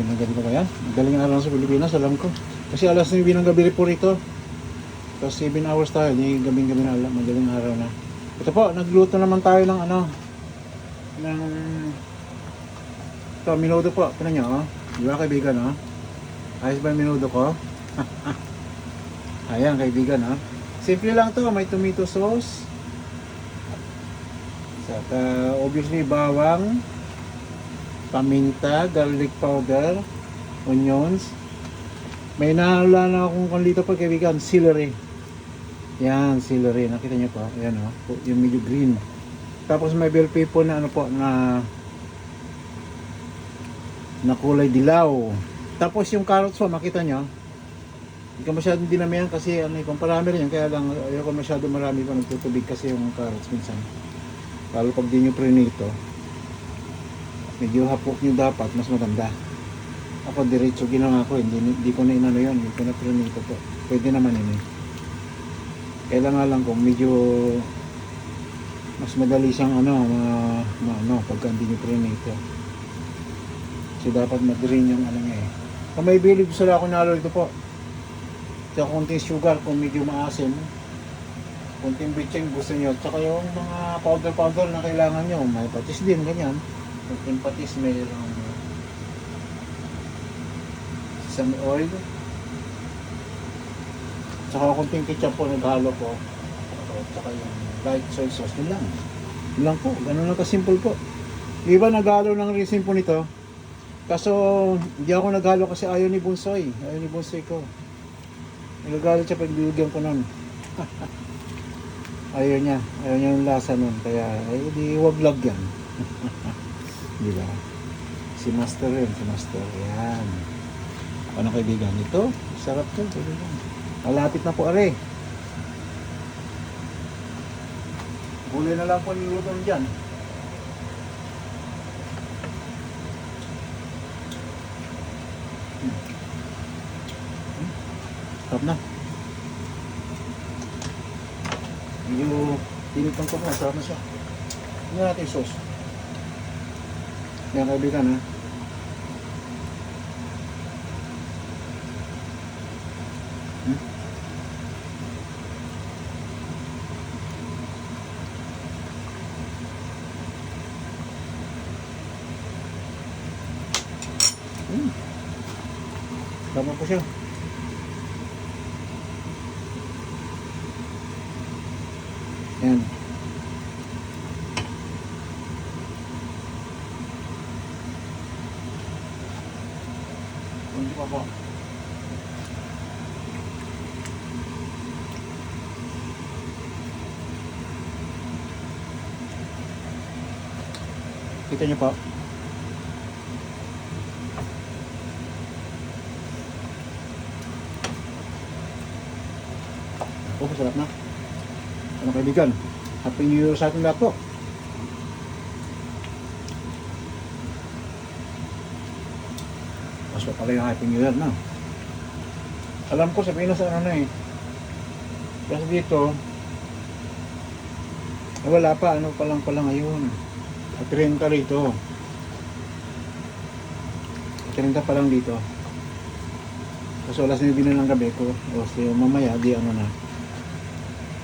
Pinagabi ko ba yan? Galing araw sa Pilipinas, alam ko. Kasi alas 9 ng gabi po rito. Tapos 7 hours tayo, hindi gabing-gabi na alam, madaling araw na. Ito po, nagluto naman tayo ng ano, ng ito, minudo po. Tignan nyo, oh. Di ba kaibigan, oh? Ayos ba yung minudo ko? Ayan, kaibigan, oh. Simple lang to, may tomato sauce. At obviously, bawang, paminta, garlic powder, onions. May nahala na akong dito pa, kaibigan, celery. Yan, celery. Nakita nyo po. Ayan, oh. Yung medyo green. Tapos may bell pepper na ano po, na kulay dilaw. Tapos yung carrots po, makita nyo. Hindi ka masyadong dinamihan kasi ano, kung parami rin yan. Kaya lang, ayoko masyado marami pa nagtutubig kasi yung carrots minsan. Lalo pag di nyo prinito, medyo hapok nyo dapat, mas maganda. Ako diretso ginawa ko, hindi ko na inano yun, hindi ko na prinito po. Pwede naman yun eh. Kailangan lang kung medyo mas madali siyang pagka hindi nyo prinito. So dapat madirin yung ano niya eh. Kung may bilib sila ako nalo ito po. Tsaka konting sugar kung medyo maasim. Konting bitching gusto nyo. Tsaka yung mga powder na kailangan nyo. May patis din, ganyan. Konting patis, mayroong sesame oil. Tsaka konting ketchup po, naghalo po. Tsaka yung light soy sauce. Yun lang. Yun lang po. Ganun lang kasimple po. Iba naghalo ng resin po nito. Kaso hindi ako naghalo kasi ayaw ni Bunsoy. Ayaw ni Bunsoy ko. Nagagalit siya pag bibigyan ko nun. Ayaw niya yung lasa nun. Kaya di wag lagyan. Di ba? Si Master yun. Si Master. Yan. Ano kaibigan? Ito? Sarap to. Malapit na po are. Gulay na lang po niluto dyan. Sarap na. Medyo tinitang ko na. Sarap na siya. Tingnan natin yung sauce. Yan kaibigan ha. Tama po siya. Yan. Hindi pa po. Kita niyo po. Oh, sarap na. Ano kaibigan? Happy New Year sa ating lahat po. Mas pa pala yung Happy New Year na. Alam ko sabihin na sa ano na eh. Kasi dito, wala pa. Ano pa lang ngayon. At 30 rito. At 30 pa lang dito. Kasi alas 9 na ng gabi ko. O so, mamaya di ano na.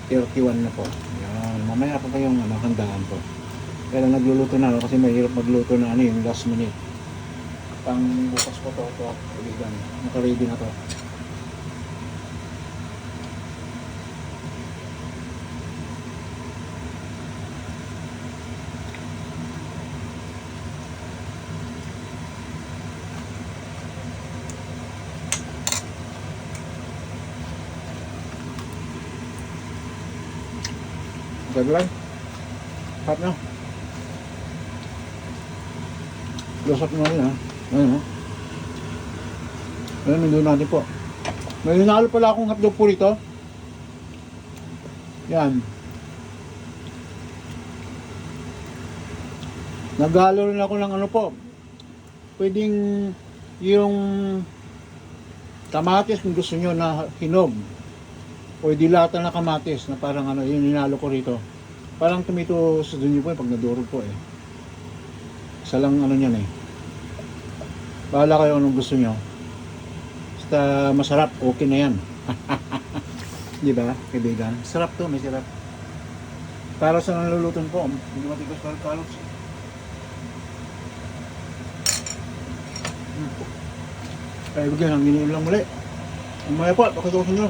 31 na po. Yan. Mamaya pa kayong handaan po. Kaya lang nagluluto na ako kasi mahirap magluto na yung last minute. Pang bukas po to. Kaibigan. Naka-ready na to. Kaibigan. Hap na. Lusap na rin ha. Ayun ha. Ayun, nandun natin po. May hinalo pala akong hotdog po rito. Yan. Naghalo rin ako ng ano po. Pwedeng yung kamatis kung gusto nyo na hinog. O dilata na kamatis na parang ano, yun ninalo ko rito. Parang tomato sa dunyo po pag nadurog po eh. Isa lang ano niyan eh. Bahala kayo anong gusto nyo. Basta masarap, okay na yan. Di ba, kaibigan? Sarap to, may sarap. Para sa naluluton ko, hindi matigas para carrots. Kaya bigyan, ang giniin lang muli. Umaya po, pakasusin nyo.